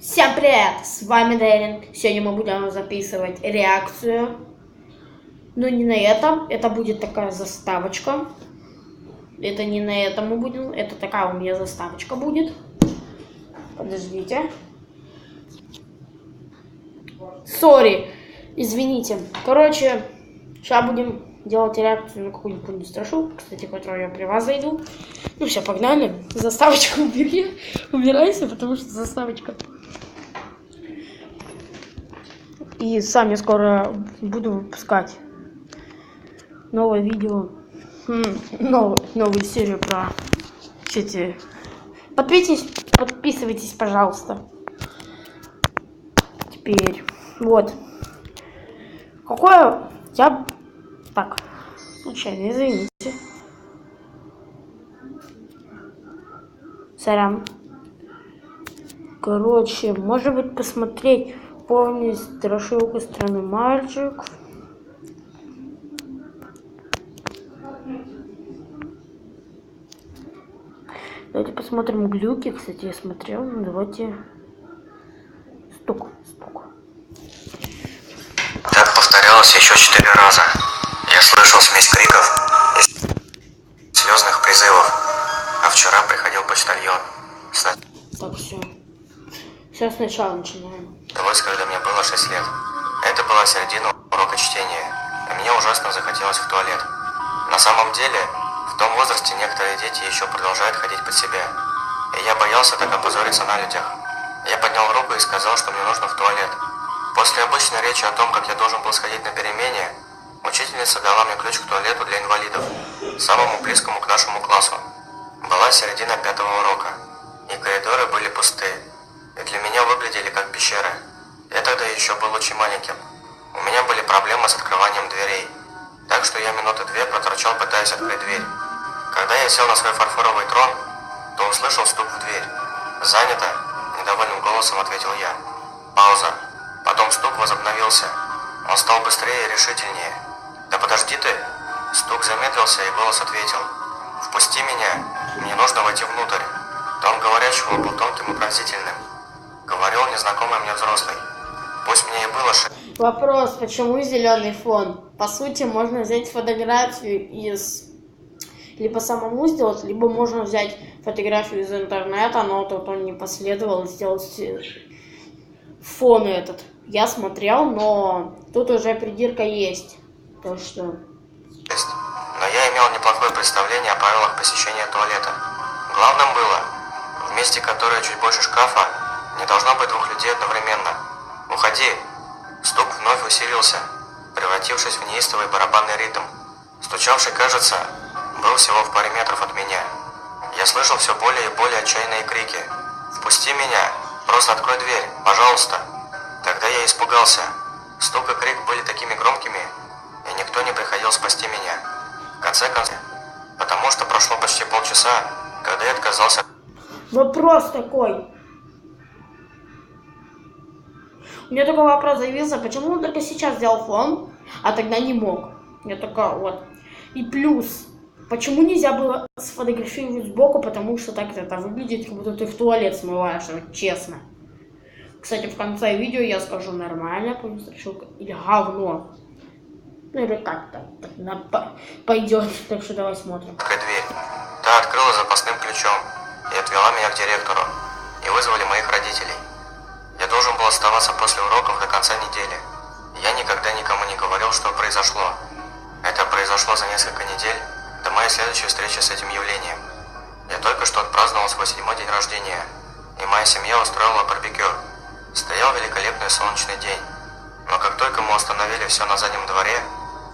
Всем привет! С вами Дэрин. Сегодня мы будем записывать реакцию. Но не на этом. Это будет такая заставочка. Это не на этом мы будем. Это такая у меня заставочка будет. Подождите. Сори. Извините. Короче, сейчас будем делать реакцию на какую-нибудь страшилку, кстати, которую я при вас зайду. Ну все, погнали. Заставочку убирайся, потому что заставочка. И сами скоро буду выпускать новое видео, новую серию про эти. Подписывайтесь, пожалуйста. Теперь, вот. Какое я... Так, случайно, извините. Сорян. Короче, может быть, посмотреть... Помню страшилку «Странный мальчик». Давайте посмотрим глюки. Кстати, я смотрел. Давайте. Стук. Так повторялось еще 4 раза. Я слышал смесь криков и слезных призывов. А вчера приходил почтальон. Так, все. Сейчас сначала начинаем. Когда мне было 6 лет. Это была середина урока чтения, и мне ужасно захотелось в туалет. На самом деле, в том возрасте некоторые дети еще продолжают ходить под себя, и я боялся так опозориться на людях. Я поднял руку и сказал, что мне нужно в туалет. После обычной речи о том, как я должен был сходить на перемене, учительница дала мне ключ к туалету для инвалидов, самому близкому к нашему классу. Была середина 5-го урока, и коридоры были пусты, и для меня выглядели как пещеры. Я тогда еще был очень маленьким. У меня были проблемы с открыванием дверей, так что я минуты 2 проторчал, пытаясь открыть дверь. Когда я сел на свой фарфоровый трон, то услышал стук в дверь. «Занято?» – недовольным голосом ответил я. Пауза. Потом стук возобновился. Он стал быстрее и решительнее. «Да подожди ты!» Стук замедлился, и голос ответил. «Впусти меня! Мне нужно войти внутрь!» Тон говорящего был тонким и пронзительным. Говорил незнакомый мне взрослый. Пусть мне и было Вопрос, почему зеленый фон? По сути, можно взять фотографию из... Либо самому сделать, либо можно взять фотографию из интернета, но тут он не последовал сделать фон этот. Я смотрел, но тут уже придирка есть. То что... Но я имел неплохое представление о правилах посещения туалета. Главным было, в месте, которое чуть больше шкафа, не должно быть 2 людей одновременно. «Уходи!» Стук вновь усилился, превратившись в неистовый барабанный ритм. Стучавший, кажется, был всего в паре метров от меня. Я слышал все более и более отчаянные крики. «Впусти меня! Просто открой дверь! Пожалуйста!» Тогда я испугался. Стук и крик были такими громкими, и никто не приходил спасти меня. В конце концов, потому что прошло почти полчаса, когда я отказался... Вопрос такой. У меня такой вопрос заявился, почему он только сейчас сделал фон, а тогда не мог. Я такая, вот. И плюс, почему нельзя было сфотографировать сбоку, потому что так это выглядит, как будто ты в туалет смываешь, вот честно. Кстати, в конце видео я скажу, нормально страшилка или говно. Ну или как-то пойдет, так что давай смотрим. Дверь. Та открыла запасным ключом и отвела меня к директору, и вызвали моих родителей. Я должен был оставаться после уроков до конца недели. Я никогда никому не говорил, что произошло. Это произошло за несколько недель до моей следующей встречи с этим явлением. Я только что отпраздновал свой 7-й день рождения, и моя семья устроила барбекю. Стоял великолепный солнечный день, но как только мы установили все на заднем дворе,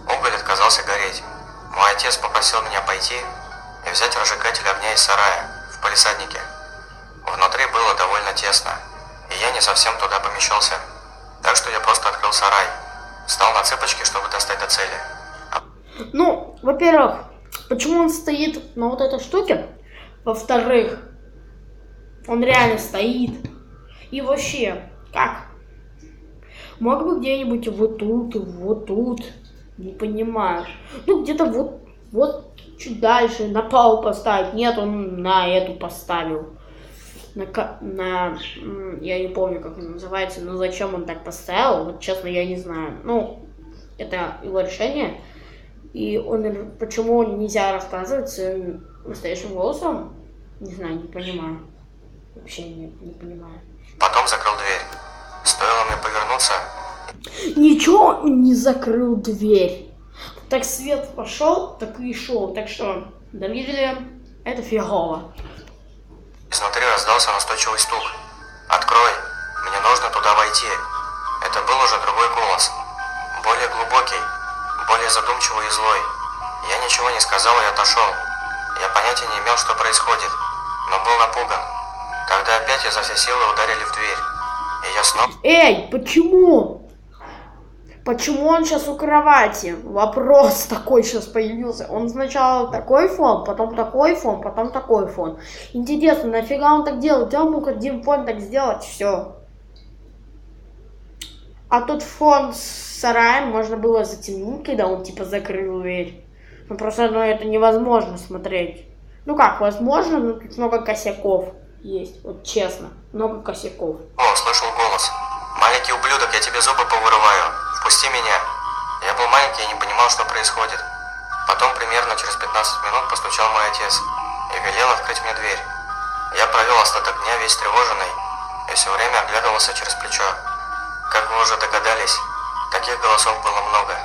уголь отказался гореть. Мой отец попросил меня пойти и взять разжигатель огня из сарая в палисаднике. Внутри было довольно тесно, и я не совсем туда помещался, так что я просто открыл сарай, встал на цыпочки, чтобы достать до цели. Ну, во-первых, почему он стоит на вот этой штуке? Во-вторых, он реально стоит. И вообще, как? Мог бы где-нибудь вот тут, вот тут, не понимаю. Ну, где-то вот чуть дальше на пол поставить. Нет, он на эту поставил. я не помню, как он называется, но зачем он так поставил, вот честно, я не знаю. Ну, это его решение. И почему нельзя рассказывать своим настоящим голосом, не знаю, не понимаю. Вообще не понимаю. Потом закрыл дверь. Стоило мне повернуться. Ничего не закрыл дверь. Так свет пошел, так и шел. Так что, да видели, это фигово. Изнутри раздался настойчивый стук. «Открой! Мне нужно туда войти!» Это был уже другой голос. Более глубокий, более задумчивый и злой. Я ничего не сказал и отошел. Я понятия не имел, что происходит, но был напуган. Тогда опять изо всей силы ударили в дверь. И я снова... Эй, почему? Почему он сейчас у кровати? Вопрос такой сейчас появился. Он сначала такой фон, потом такой фон, потом такой фон. Интересно, нафига он так делает? Я мог один фон так сделать, все. А тот фон с сараем можно было затемнить, когда он типа закрыл дверь. Ну просто это невозможно смотреть. Ну как, возможно, но тут много косяков есть. Вот честно, много косяков. О, слышал голос. «Маленький ублюдок, я тебе зубы повырываю. Впусти меня». Я был маленький и не понимал, что происходит. Потом примерно через 15 минут постучал мой отец и велел открыть мне дверь. Я провел остаток дня весь тревоженный и все время оглядывался через плечо. Как вы уже догадались, таких голосов было много.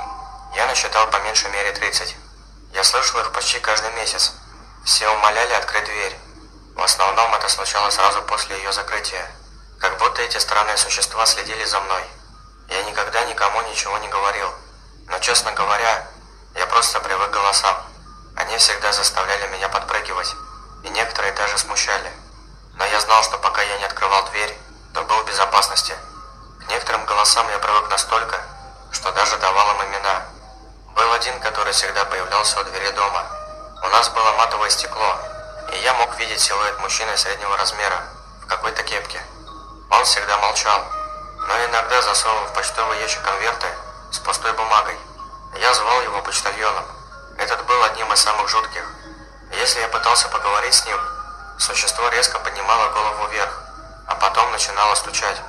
Я насчитал по меньшей мере 30. Я слышал их почти каждый месяц. Все умоляли открыть дверь. В основном это случалось сразу после ее закрытия. Как будто эти странные существа следили за мной. Я никогда никому ничего не говорил. Но, честно говоря, я просто привык к голосам. Они всегда заставляли меня подпрыгивать. И некоторые даже смущали. Но я знал, что пока я не открывал дверь, то был в безопасности. К некоторым голосам я привык настолько, что даже давал им имена. Был один, который всегда появлялся у двери дома. У нас было матовое стекло, и я мог видеть силуэт мужчины среднего размера в какой-то кепке. Он всегда молчал, но иногда засовывал в почтовый ящик конверты с пустой бумагой. Я звал его почтальоном. Этот был одним из самых жутких. Если я пытался поговорить с ним, существо резко поднимало голову вверх, а потом начинало стучать.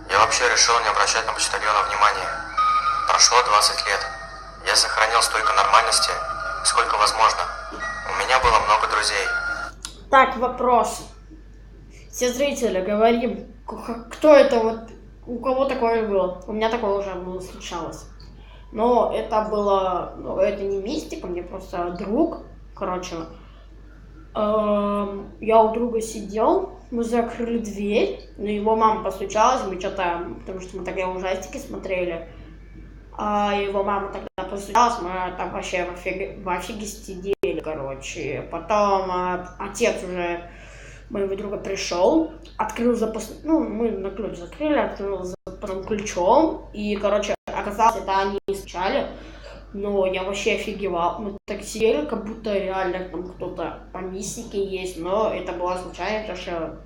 Я вообще решил не обращать на почтальона внимания. Прошло 20 лет. Я сохранил столько нормальности, сколько возможно. У меня было много друзей. Так, вопрос. Все зрители, говорим, кто это вот, у кого такое было? У меня такое уже было, случалось. Но это было, это не мистика, мне просто друг, короче. Я у друга сидел, мы закрыли дверь, но его мама постучалась, мы что-то, потому что мы тогда ужастики смотрели. А его мама тогда постучалась, мы там вообще в офиге сидели, короче. Потом отец уже моего друга пришел, открыл мы на ключ закрыли, открыл потом ключом, и, короче, оказалось, это они стучали. Но я вообще офигевал. Мы так сидели, как будто реально там кто-то по мистике есть, но это была случайно, потому что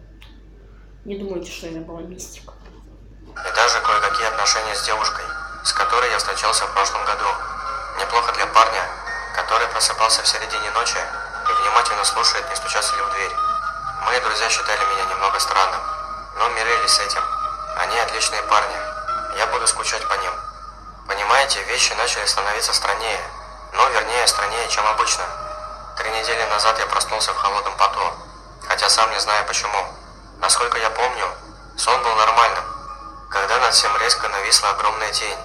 не думайте, что это была мистика. И даже кое-какие отношения с девушкой, с которой я встречался в прошлом году. Неплохо для парня, который просыпался в середине ночи и внимательно слушает, не стучатся ли в дверь. Мои друзья считали меня немного странным, но мирились с этим. Они отличные парни. Я буду скучать по ним. Понимаете, вещи начали становиться страннее. Вернее, страннее, чем обычно. 3 недели назад я проснулся в холодном поту, хотя сам не знаю почему. Насколько я помню, сон был нормальным, когда над всем резко нависла огромная тень.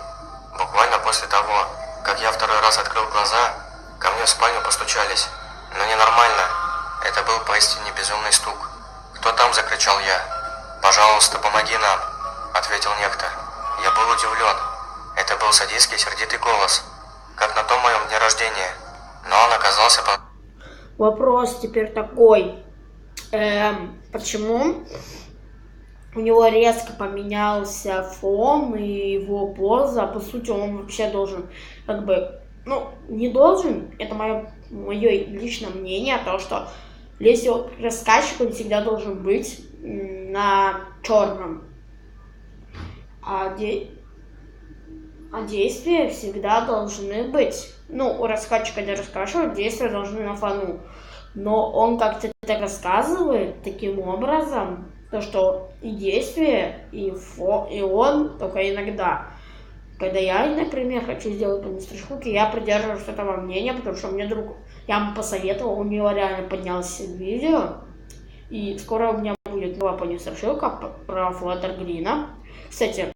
Буквально после того, как я второй раз открыл глаза, ко мне в спальню постучались. Но ненормально. Это был поистине безумный стук. «Кто там?» – закричал я. «Пожалуйста, помоги нам», – ответил некто. Я был удивлен. Это был садистский сердитый голос, как на том моем дне рождения. Но он оказался... Вопрос теперь такой. Почему у него резко поменялся фон и его поза? По сути, он вообще должен, не должен, это мое личное мнение, то, что если рассказчик, он всегда должен быть на черном. А действия всегда должны быть. У рассказчика не раскрашивают, действия должны на фону. Но он как-то это рассказывает таким образом, то что и действие, и он только иногда. Когда я, например, хочу сделать быстрые штуки, я придерживаюсь этого мнения, потому что мне друг, я ему посоветовал, у него реально поднялось видео, и скоро у меня будет новая понестрашилка про Флаттер Грина. Кстати,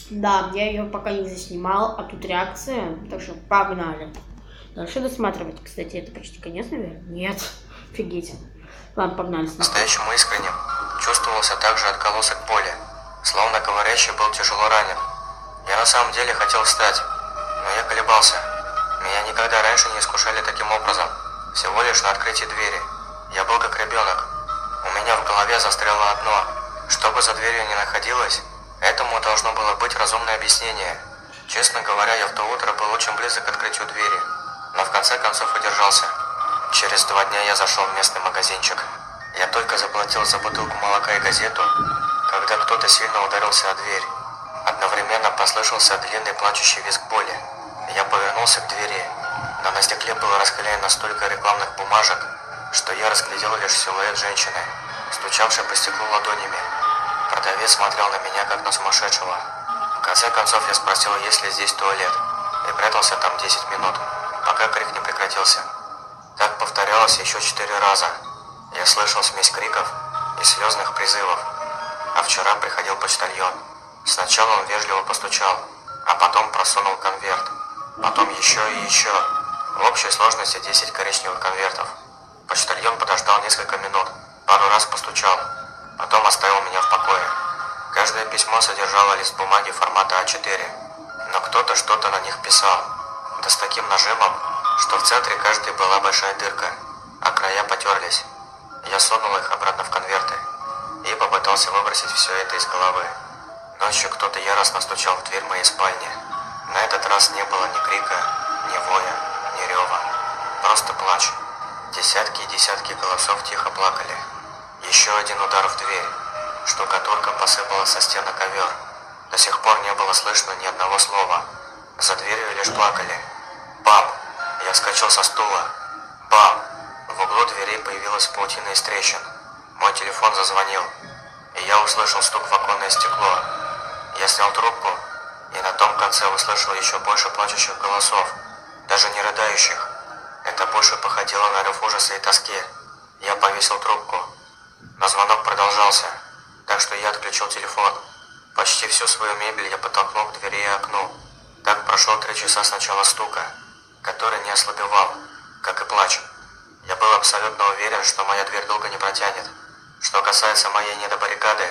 да, я ее пока не заснимал, а тут реакция, так что погнали. Дальше досматривать. Кстати, это почти конец, наверное? Нет, офигеть. Ладно, погнали. Настоящему искренним чувствовался также отголосок боли, словно говорящий был тяжело ранен. Я на самом деле хотел встать, но я колебался. Меня никогда раньше не искушали таким образом, всего лишь на открытии двери. Я был как ребенок. У меня в голове застряло одно. Что бы за дверью ни находилось, этому должно было быть разумное объяснение. Честно говоря, я в то утро был очень близок к открытию двери, но в конце концов удержался. Через 2 дня я зашел в местный магазинчик. Я только заплатил за бутылку молока и газету, когда кто-то сильно ударился о дверь. Одновременно послышался длинный плачущий визг боли. Я повернулся к двери, но на стекле было расклеено столько рекламных бумажек, что я разглядел лишь силуэт женщины, стучавшей по стеклу ладонями. Продавец смотрел на меня, как на сумасшедшего. В конце концов я спросил, есть ли здесь туалет, и прятался там 10 минут, пока крик не прекратился. Так повторялось еще 4 раза. Я слышал смесь криков и слезных призывов. А вчера приходил почтальон. Сначала он вежливо постучал, а потом просунул конверт. Потом еще и еще. В общей сложности 10 коричневых конвертов. Почтальон подождал несколько минут, пару раз постучал, потом оставил меня в покое. Каждое письмо содержало лист бумаги формата А4, но кто-то что-то на них писал, да с таким нажимом, что в центре каждой была большая дырка, а края потерлись. Я сунул их обратно в конверты и попытался выбросить все это из головы. Ночью кто-то яростно стучал в дверь моей спальни. На этот раз не было ни крика, ни воя, ни рева. Просто плач. Десятки и десятки голосов тихо плакали. Еще один удар в дверь. Штукатурка посыпалась со стен на ковер. До сих пор не было слышно ни одного слова. За дверью лишь плакали. Бам! Я вскочил со стула. Бам! В углу двери появилась паутина из трещин. Мой телефон зазвонил, и я услышал стук в оконное стекло. Я снял трубку, и на том конце услышал еще больше плачущих голосов, даже не рыдающих. Это больше походило на рев ужаса и тоски. Я повесил трубку, но звонок продолжался, так что я отключил телефон. Почти всю свою мебель я подтолкнул к двери и окну. Так прошло 3 часа с начала стука, который не ослабевал, как и плач. Я был абсолютно уверен, что моя дверь долго не протянет. Что касается моей недобаррикады,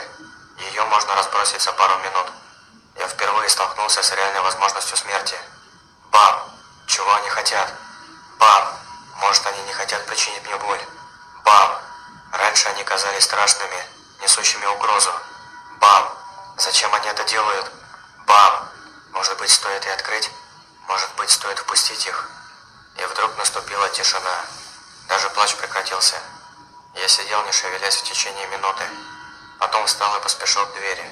ее можно разбросить за пару минут. Я впервые столкнулся с реальной возможностью смерти. Бам! Чего они хотят? Бам! Может, они не хотят причинить мне боль? Бам! Раньше они казались страшными, несущими угрозу. Бам! Зачем они это делают? Бам! Может быть, стоит и открыть? Может быть, стоит впустить их? И вдруг наступила тишина. Даже плач прекратился. Я сидел, не шевелясь, в течение минуты. Потом встал и поспешил к двери,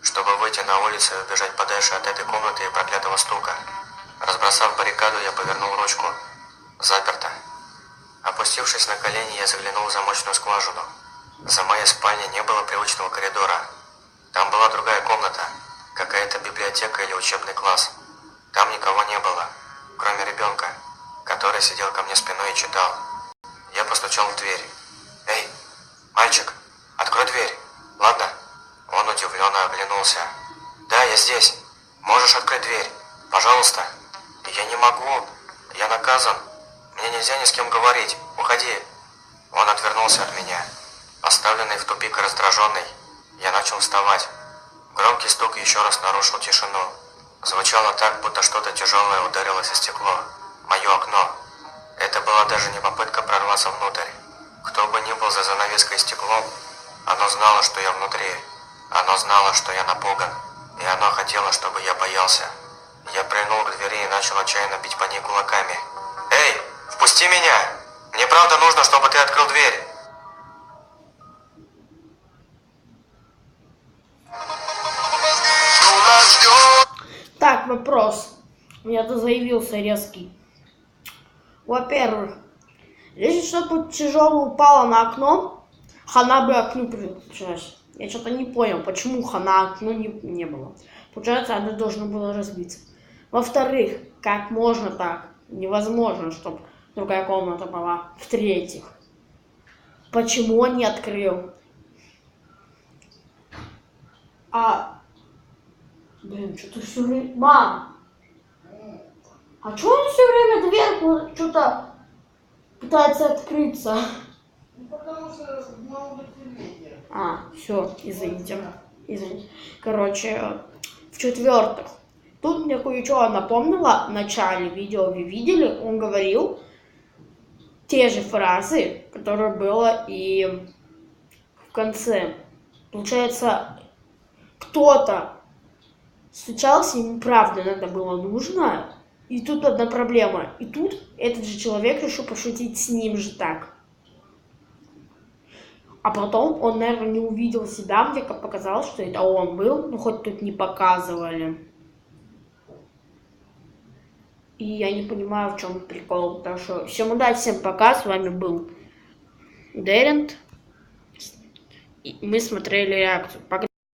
чтобы выйти на улицу и убежать подальше от этой комнаты и проклятого стука. Разбросав баррикаду, я повернул ручку. Заперто. Опустившись на колени, я заглянул в замочную скважину. За моей спальней не было привычного коридора. Там была другая комната, какая-то библиотека или учебный класс. Там никого не было, кроме ребенка, который сидел ко мне спиной и читал. Я постучал в дверь. «Эй, мальчик, открой дверь, ладно?» Он удивленно оглянулся. «Да, я здесь. Можешь открыть дверь? Пожалуйста». «Я не могу. Я наказан. Мне нельзя ни с кем говорить. Уходи». Он отвернулся от меня. Поставленный в тупик и раздраженный, я начал вставать. Громкий стук еще раз нарушил тишину. Звучало так, будто что-то тяжелое ударилось о стекло. Мое окно. Это была даже не попытка прорваться внутрь. Кто бы ни был за занавеской стеклом, оно знало, что я внутри. Оно знало, что я напуган. И оно хотело, чтобы я боялся. Я прильнул к двери и начал отчаянно бить по ней кулаками. «Эй, впусти меня! Мне правда нужно, чтобы ты открыл дверь!» Так, вопрос. У меня тут заявился резкий. Во-первых, Если что-то тяжелое упало на окно, хана бы окну приближалась. Я что-то не понял, почему хана окно не было. Получается, оно должно было разбиться. Во-вторых, как можно так? Невозможно, чтобы другая комната была. В-третьих, почему он не открыл? Блин, что-то все время... Мам! А что он все время дверку что-то пытается открыться? Ну, потому что много телевизора. Все, извините. Короче, в-четвертых, тут мне кое-что напомнило в начале видео, вы видели, он говорил те же фразы, которые было и в конце. Получается, кто-то стучался, ему правда это было нужно, и тут одна проблема. И тут этот же человек решил пошутить с ним же так. А потом он, наверное, не увидел себя, мне как показалось, что это он был, но хоть тут не показывали. И я не понимаю, в чем прикол. Так что всем удачи, всем пока. С вами был Дерент. И мы смотрели реакцию. Пока.